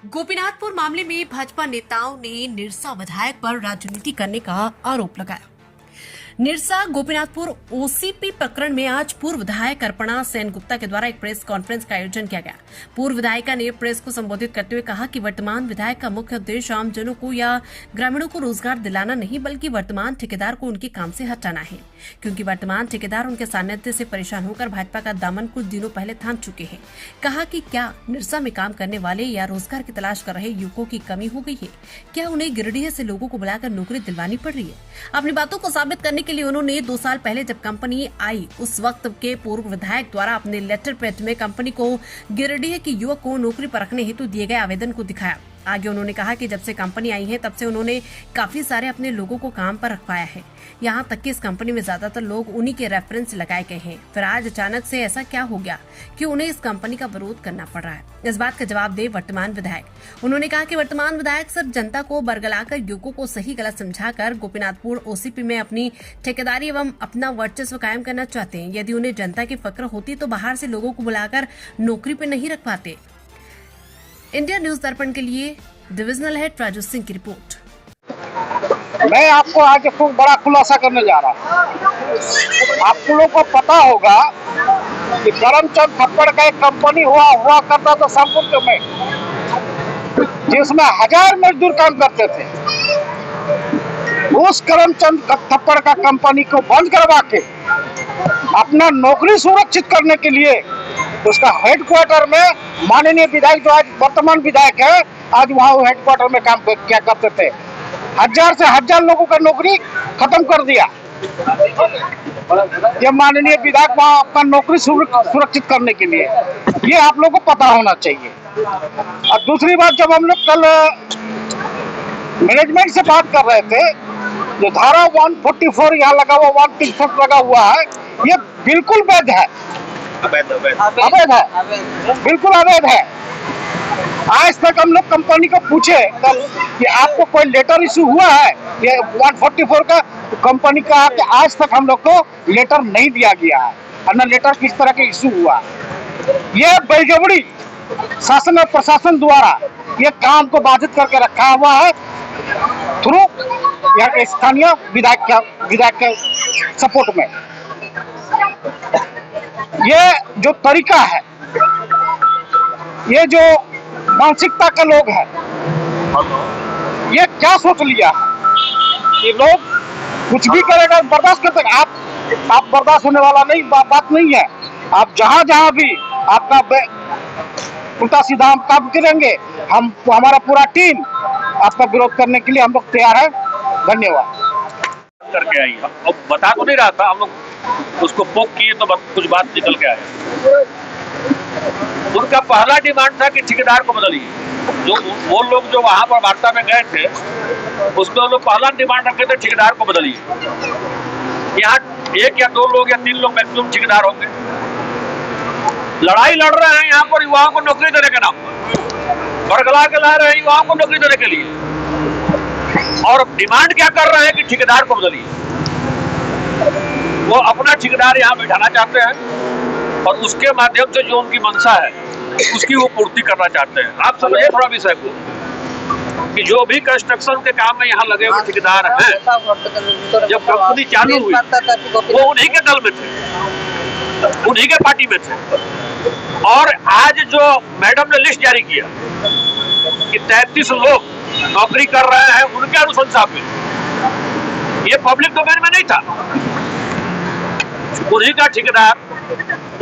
गोपीनाथपुर मामले में भाजपा नेताओं ने निरसा विधायक पर राजनीति करने का आरोप लगाया। निरसा गोपीनाथपुर ओसीपी प्रकरण में आज पूर्व विधायक अर्पणा सेनगुप्ता के द्वारा एक प्रेस कॉन्फ्रेंस का आयोजन किया गया। पूर्व विधायिका ने प्रेस को संबोधित करते हुए कहा कि वर्तमान विधायक का मुख्य उद्देश्य आमजनों को या ग्रामीणों को रोजगार दिलाना नहीं, बल्कि वर्तमान ठेकेदार को उनके काम से हटाना है, क्योंकि वर्तमान ठेकेदार उनके सानिध्य से परेशान होकर भाजपा का दामन कुछ दिनों पहले थाम चुके हैं। कहा कि क्या निरसा में काम करने वाले या रोजगार की तलाश कर रहे युवकों की कमी हो गई है? क्या उन्हें गिरिडीह से लोगों को बुलाकर नौकरी दिलवानी पड़ रही है? अपनी बातों को साबित करने के लिए उन्होंने 2 साल पहले जब कंपनी आई, उस वक्त के पूर्व विधायक द्वारा अपने लेटर पैड में कंपनी को गिरिडीह के युवक को नौकरी पर रखने हेतु दिए गए आवेदन को दिखाया। आगे उन्होंने कहा कि जब से कंपनी आई है तब से उन्होंने काफी सारे अपने लोगों को काम पर रखवाया है। यहाँ तक कि इस कंपनी में ज्यादातर लोग उन्हीं के रेफरेंस लगाए गए हैं। फिर आज अचानक से ऐसा क्या हो गया कि उन्हें इस कंपनी का विरोध करना पड़ रहा है? इस बात का जवाब दे वर्तमान विधायक। उन्होंने कहा कि वर्तमान विधायक सिर्फ जनता को बरगलाकर युवकों को सही गलत समझाकर गोपीनाथपुर ओसीपी में अपनी ठेकेदारी एवं अपना वर्चस्व कायम करना चाहते हैं। यदि उन्हें जनता की फिक्र होती तो बाहर से लोगों को बुलाकर नौकरी पर नहीं रखवाते। इंडिया न्यूज दर्पण के लिए डिविजनल हेड राजू सिंह की रिपोर्ट। मैं आपको आज एक बड़ा खुलासा करने जा रहा हूँ। आप लोगों को पता होगा कि करमचंद थप्पड़ का एक कंपनी हुआ करता था संपुट में, जिसमें 1000 मजदूर काम करते थे। उस करमचंद थप्पड़ का कंपनी को बंद करवा के अपना नौकरी सुरक्षित करने के लिए उसका हेडक्वार्टर में माननीय विधायक, जो आज वर्तमान विधायक है, आज वहाँ हेडक्वार्टर में काम क्या करते थे। 1000 से 1000 लोगों का नौकरी खत्म कर दिया। ये माननीय विधायक वहाँ अपना नौकरी सुरक्षित करने के लिए, ये आप लोगों को पता होना चाहिए। और दूसरी बात, जब हम लोग कल मैनेजमेंट से बात कर रहे थे, जो धारा 144 यहाँ लगा हुआ, 164 लगा हुआ है, ये बिल्कुल वैध है, अवैध है, बिल्कुल अवैध है। आज तक हम लोग कंपनी को पूछे कल कि आपको कोई लेटर इशू हुआ है ये 144 का, कंपनी का कि आज तक हम लोग को लेटर नहीं दिया गया है, और न लेटर किस तरह के इशू हुआ। ये बेजबरी शासन और प्रशासन द्वारा ये काम को बाधित करके रखा हुआ है थ्रू यहाँ के स्थानीय विधायक के सपोर्ट में। ये जो तरीका है, ये जो मानसिकता के लोग हैं, ये क्या सोच लिया है? ये लोग कुछ भी करेगा, बर्दाश्त करते। आप बर्दाश्त होने वाला नहीं, बात नहीं है। आप जहां भी आपका उल्टा सीधा हम काम करेंगे, हमारा पूरा टीम आपका विरोध करने के लिए हम लोग तैयार है। धन्यवाद। करके आई, अब बता तो नहीं रहा था, हम लोग उसको पोक किए तो कुछ बात निकल के आया। उनका पहला डिमांड था कि ठेकेदार को बदलिए। जो वो लोग जो वहां पर वार्ता में गए थे, उसमें लोग पहला डिमांड रखे थे ठेकेदार को बदलिए। यहाँ 1 या 2 लोग या 3 लोग मैक्सिमम ठेकेदार होंगे। लड़ाई लड़ रहे हैं यहाँ पर युवाओं को नौकरी देने के नाम पर, बरगला के ला रहे हैं युवाओं को नौकरी देने के लिए, और डिमांड क्या कर रहे हैं कि ठेकेदार को बदलिए। वो अपना ठेकेदार यहाँ बैठाना चाहते हैं और उसके माध्यम से जो उनकी मंशा है उसकी वो पूर्ति करना चाहते हैं। आप समझिए थोड़ा विषय को कि जो भी कंस्ट्रक्शन के काम में यहाँ लगे हुए ठेकेदार हैं, जब कंपनी चालू हुई वो उन्हीं के दल में थे, उन्हीं के पार्टी में थे। और आज जो मैडम ने लिस्ट जारी किया कि 33 लोग नौकरी कर रहे हैं उनके अनुशंसा पे, ये पब्लिक डोमेन में नहीं था। उन्हीं का ठेकेदार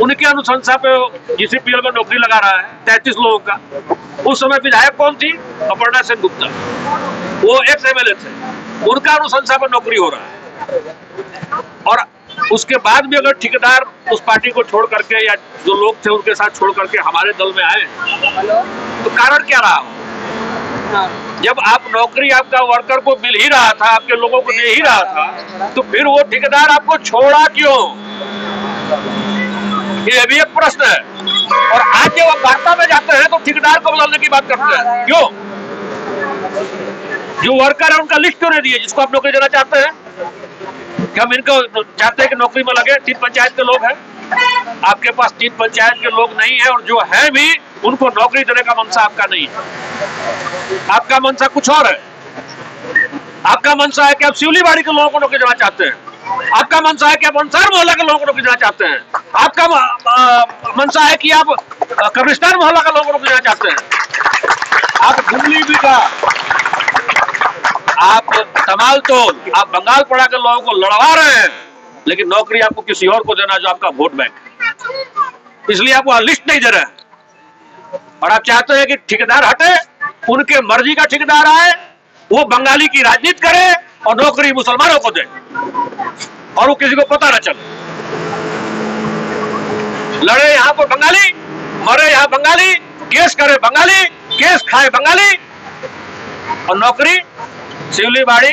उनके अनुशंसा पे जीसीपीएल में नौकरी लगा रहा है 33 लोगों का। उस समय विधायक कौन थी? अर्पणा सेनगुप्ता, वो एक्स एमएलए थे, उनका अनुशंसा पे नौकरी हो रहा है। और उसके बाद भी अगर ठेकेदार उस पार्टी को छोड़ करके या जो लोग थे उनके साथ छोड़ करके हमारे दल में आए तो कारण क्या रहा? जब आप नौकरी आपका वर्कर को मिल ही रहा था, आपके लोगों को दे ही रहा था, तो फिर वो ठेकेदार आपको छोड़ा क्यों? ये भी एक प्रश्न है। और आज जब आप वार्ता में जाते हैं तो ठेकेदार को बदलने की बात करते हैं, क्यों? जो वर्कर है उनका लिस्ट क्यों नहीं दिए जिसको आप नौकरी देना चाहते हैं? क्या हम इनको चाहते हैं कि नौकरी में लगे? 3 पंचायत के लोग हैं, आपके पास 3 पंचायत के लोग नहीं है, और जो है भी उनको नौकरी देने का मनसा आपका नहीं है। आपका मनसा कुछ और है। आपका मनसा है कि आप सिवलीबाड़ी के लोगों को नौकरी देना चाहते हैं। आपका मनसा है कि आप अंसार मोहल्ला के लोगों को नौकरी देना चाहते हैं। आपका मनसा है कि आप कब्रिस्तान मोहल्ला के लोगों को नौकरी देना चाहते हैं। आप घुमली भी का, आप तमाल तोल, आप बंगाल पड़ा के लोगों को लड़वा रहे हैं, लेकिन नौकरी आपको किसी और को देना जो आपका वोट बैंक है। इसलिए आप वहां लिस्ट नहीं दे रहे हैं। और आप चाहते हैं कि ठेकेदार हटे, उनके मर्जी का ठेकेदार आए, वो बंगाली की राजनीति करे और नौकरी मुसलमानों को दे, और वो किसी को पता न चले। लड़े यहां पर बंगाली, मरे यहां बंगाली, केस करे बंगाली, केस खाए बंगाली, और नौकरी सिवलीबाड़ी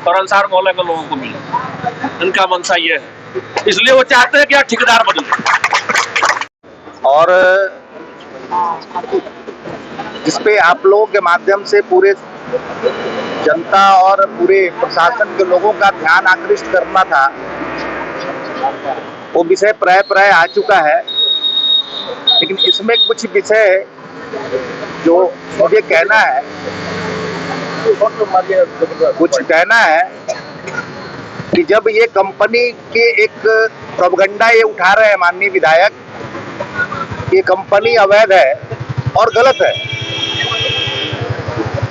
और अंसार मोहल्ला के लोगों को मिले। इनका मनसा ये है। इसलिए वो चाहते हैं कि आप ठेकेदार बदले। और जिसपे आप लोगों के माध्यम से पूरे जनता और पूरे प्रशासन के लोगों का ध्यान आकृष्ट करना था, वो विषय प्राय आ चुका है। लेकिन इसमें कुछ विषय जो मुझे कहना है, कि जब ये कंपनी के एक प्रोपगंडा ये उठा रहे हैं माननीय विधायक, ये कंपनी अवैध है और गलत है,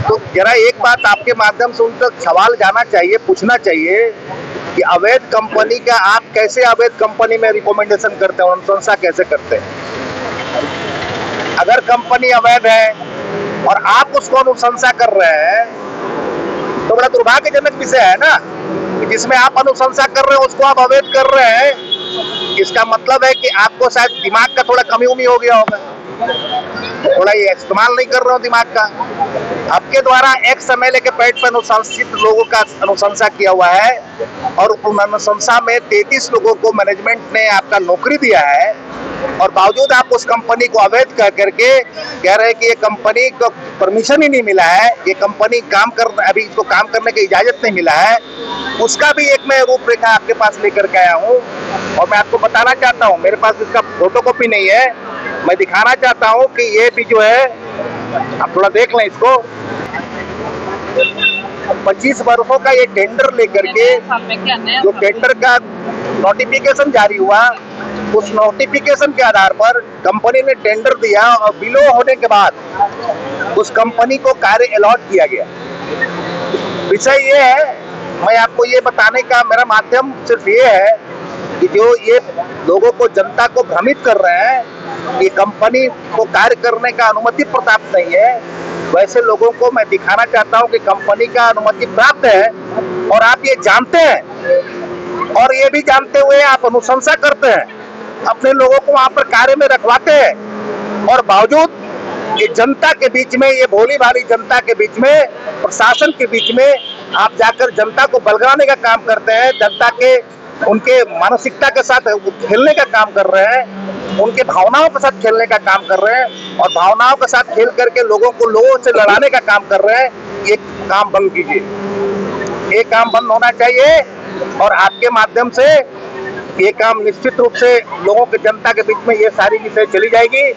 तो जरा एक बात आपके माध्यम से उन तक सवाल जाना चाहिए, पूछना चाहिए कि अवैध कंपनी का आप कैसे अवैध कंपनी में रिकमेंडेशन करते हैं, अनुशंसा कैसे करते हैं? अगर कंपनी अवैध है और आप उसको अनुशंसा कर रहे हैं तो बड़ा दुर्भाग्यजनक विषय है ना, कि जिसमें आप अनुशंसा कर रहे हैं उसको आप अवैध कर रहे हैं। इसका मतलब है कि आपको शायद दिमाग का थोड़ा कमी उमी हो गया होगा, थोड़ा ये इस्तेमाल नहीं कर रहे हो दिमाग का। आपके द्वारा एक्स एमएलए के पैड पर अनुशंसित लोगों का अनुशंसा किया हुआ है, और उन अनुशंसा में 33 लोगों को मैनेजमेंट ने आपका नौकरी दिया है, और बावजूद आप उस कंपनी को अवैध कह करके कह रहे हैं कि ये कंपनी को परमिशन ही नहीं मिला है, ये कंपनी अभी इसको काम करने की इजाजत नहीं मिला है। उसका भी एक मैं रूपरेखा आपके पास लेकर के आया हूँ, और मैं आपको बताना चाहता हूँ, मेरे पास इसका फोटोकॉपी नहीं है, मैं दिखाना चाहता हूँ कि ये भी जो है, आप थोड़ा देख लें इसको। 25 वर्षों का ये टेंडर लेकर के जो टेंडर का नोटिफिकेशन जारी हुआ, उस नोटिफिकेशन के आधार पर कंपनी ने टेंडर दिया, और बिलो होने के बाद उस कंपनी को कार्य अलॉट किया गया। विषय ये है, मैं आपको ये बताने का मेरा माध्यम सिर्फ ये है कि जो ये लोगों को, जनता को भ्रमित कर रहे हैं, ये कंपनी को कार्य करने का अनुमति प्राप्त नहीं है, वैसे लोगों को मैं दिखाना चाहता हूं कि कंपनी का अनुमति प्राप्त है, और आप ये जानते हैं, और ये भी जानते हुए आप अनुशंसा करते हैं, अपने लोगों को वहां पर कार्य में रखवाते हैं, और बावजूद ये जनता के बीच में, ये भोली भाली जनता के बीच में, प्रशासन के बीच में आप जाकर जनता को बलगाने का काम करते हैं, जनता के उनके मानसिकता के साथ खेलने का काम कर रहे हैं, उनके भावनाओं के साथ खेलने का काम कर रहे हैं, और भावनाओं के साथ खेल करके लोगों से लड़ाने का काम कर रहे हैं। ये काम बंद कीजिए, ये काम बंद होना चाहिए, और आपके माध्यम से ये काम निश्चित रूप से लोगों के, जनता के बीच में ये सारी विषय चली जाएगी।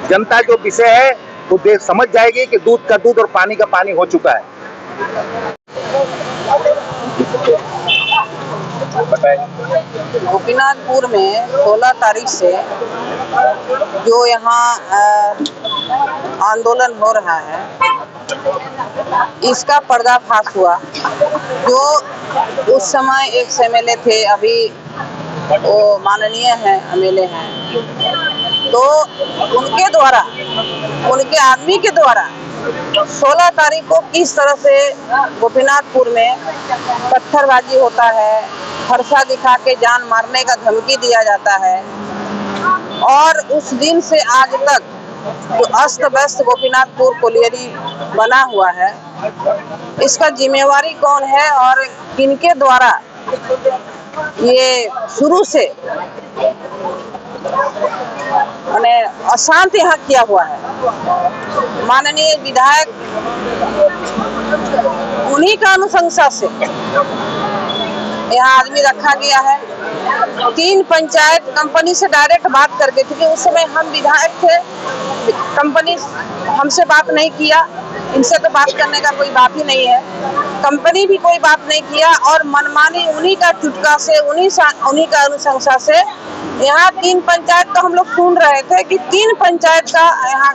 जनता जो विषय है वो देख समझ जाएगी कि दूध का दूध और पानी का पानी हो चुका है। गोपीनाथपुर में 16 तारीख से जो यहाँ आंदोलन हो रहा है, इसका पर्दाफाश हुआ। जो उस समय एक एमएलए थे, अभी वो माननीय हैं, एमएलए हैं, तो उनके द्वारा, उनके आदमी के द्वारा 16 तारीख को किस तरह से गोपीनाथपुर में पत्थरबाजी होता है, फरसा दिखा के जान मारने का धमकी दिया जाता है, और उस दिन से आज तक जो अस्त व्यस्त गोपीनाथपुर कोलियरी बना हुआ है, इसका जिम्मेवारी कौन है और किनके द्वारा ये शुरू से मैंने अशांत यहाँ किया हुआ है। माननीय विधायक, उन्हीं का अनुशंसा से यहाँ आदमी रखा गया है, 3 पंचायत कंपनी से डायरेक्ट बात करके, क्योंकि उस समय हम विधायक थे, कंपनी हमसे बात नहीं किया, इनसे तो बात करने का कोई बात ही नहीं है, कंपनी भी कोई बात नहीं किया और मनमानी उन्हीं का चुटका से, उन्हीं का अनुशंसा से यहाँ 3 पंचायत का हम लोग सुन रहे थे कि 3 पंचायत का यहाँ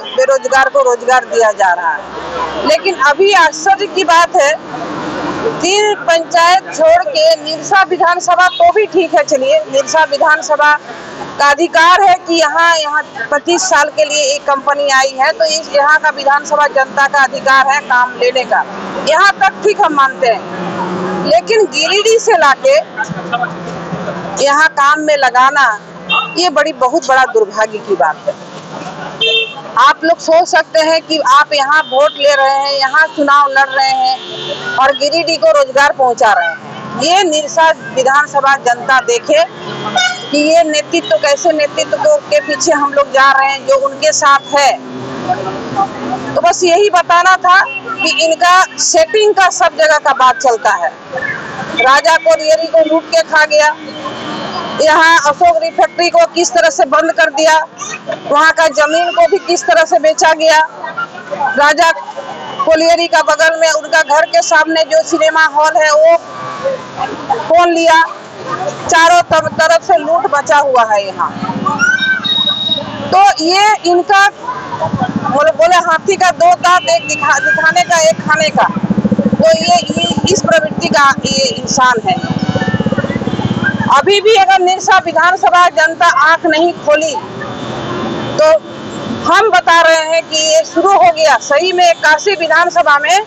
बेरोजगार को रोजगार दिया जा रहा है। लेकिन अभी आश्चर्य की बात है, 3 पंचायत छोड़ के निरसा विधानसभा तो भी ठीक है, चलिए निरसा विधानसभा का अधिकार है कि यहाँ 25 साल के लिए एक कंपनी आई है, तो इस यहाँ का विधानसभा जनता का अधिकार है काम लेने का, यहाँ तक ठीक हम मानते हैं। लेकिन गिरिडीह से लाके यहाँ काम में लगाना, ये बहुत बड़ा दुर्भाग्य की बात है। आप लोग सोच सकते हैं कि आप यहाँ वोट ले रहे हैं, यहाँ चुनाव लड़ रहे हैं और गिरिडीह को रोजगार पहुंचा रहे हैं। ये निरसा विधानसभा जनता देखे कि ये नेतृत्व कैसे नेतृत्व के पीछे हम लोग जा रहे हैं, जो उनके साथ है। तो बस यही बताना था कि इनका सेटिंग का सब जगह का बात चलता है। राजा कोरियरी को लूट के खा गया, यहाँ अशोक रिफैक्ट्री को किस तरह से बंद कर दिया, वहाँ का जमीन को भी किस तरह से बेचा गया। राजा कोलियरी का बगल में उनका घर के सामने जो सिनेमा हॉल है वो कौन लिया, चारों तरफ से लूट बचा हुआ है यहाँ। तो ये इनका बोले हाथी का 2 दांत, एक दिखाने का एक खाने का, तो ये इस प्रवृत्ति का ये इंसान है। अभी भी अगर निरसा विधानसभा जनता आंख नहीं खोली तो हम बता रहे हैं कि ये शुरू हो गया सही में। काशी विधानसभा में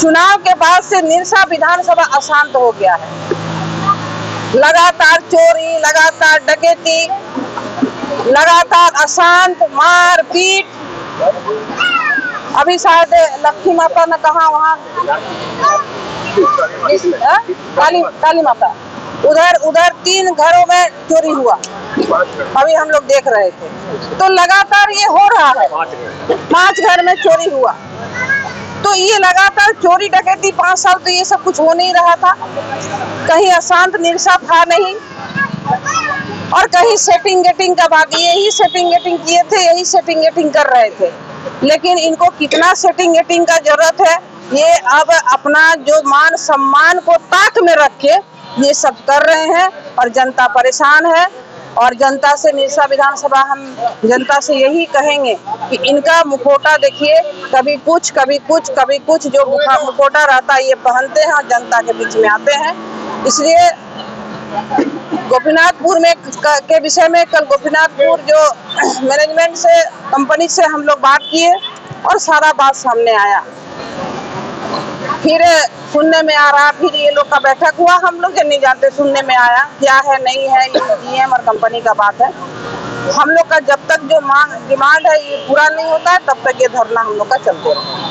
चुनाव के बाद से निरसा विधानसभा अशांत हो गया है। लगातार चोरी, लगातार डकैती, लगातार अशांत, मार पीट। अभी शायद लक्ष्मी माता ने कहा वहाँ काली माता, उधर 3 घरों में चोरी हुआ, अभी हम लोग देख रहे थे। तो लगातार ये हो रहा है, 5 घर में चोरी हुआ। तो ये लगातार चोरी डकैती 5 साल तो ये सब कुछ हो नहीं रहा था, कहीं अशांत निरसा था नहीं, और कहीं सेटिंग गेटिंग का बात, यही सेटिंग गेटिंग किए थे, यही सेटिंग गेटिंग कर रहे थे। लेकिन इनको कितना सेटिंग गेटिंग का जरूरत है, ये अब अपना जो मान सम्मान को ताक में रख के ये सब कर रहे हैं और जनता परेशान है। और जनता से, निरसा विधानसभा हम जनता से यही कहेंगे कि इनका मुखौटा देखिए, कभी कुछ कभी कुछ कभी कुछ, जो मुखौटा रहता है ये पहनते हैं और जनता के बीच में आते हैं। इसलिए गोपीनाथपुर में के विषय में कल गोपीनाथपुर जो मैनेजमेंट से, कंपनी से हम लोग बात किए और सारा बात सामने आया। फिर सुनने में आ रहा, फिर ये लोग का बैठक हुआ, हम लोग नहीं जानते, सुनने में आया क्या है नहीं है, ये GM और कंपनी का बात है। हम लोग का जब तक जो डिमांड है ये पूरा नहीं होता है, तब तक ये धरना हम लोग का चलते रहेगा।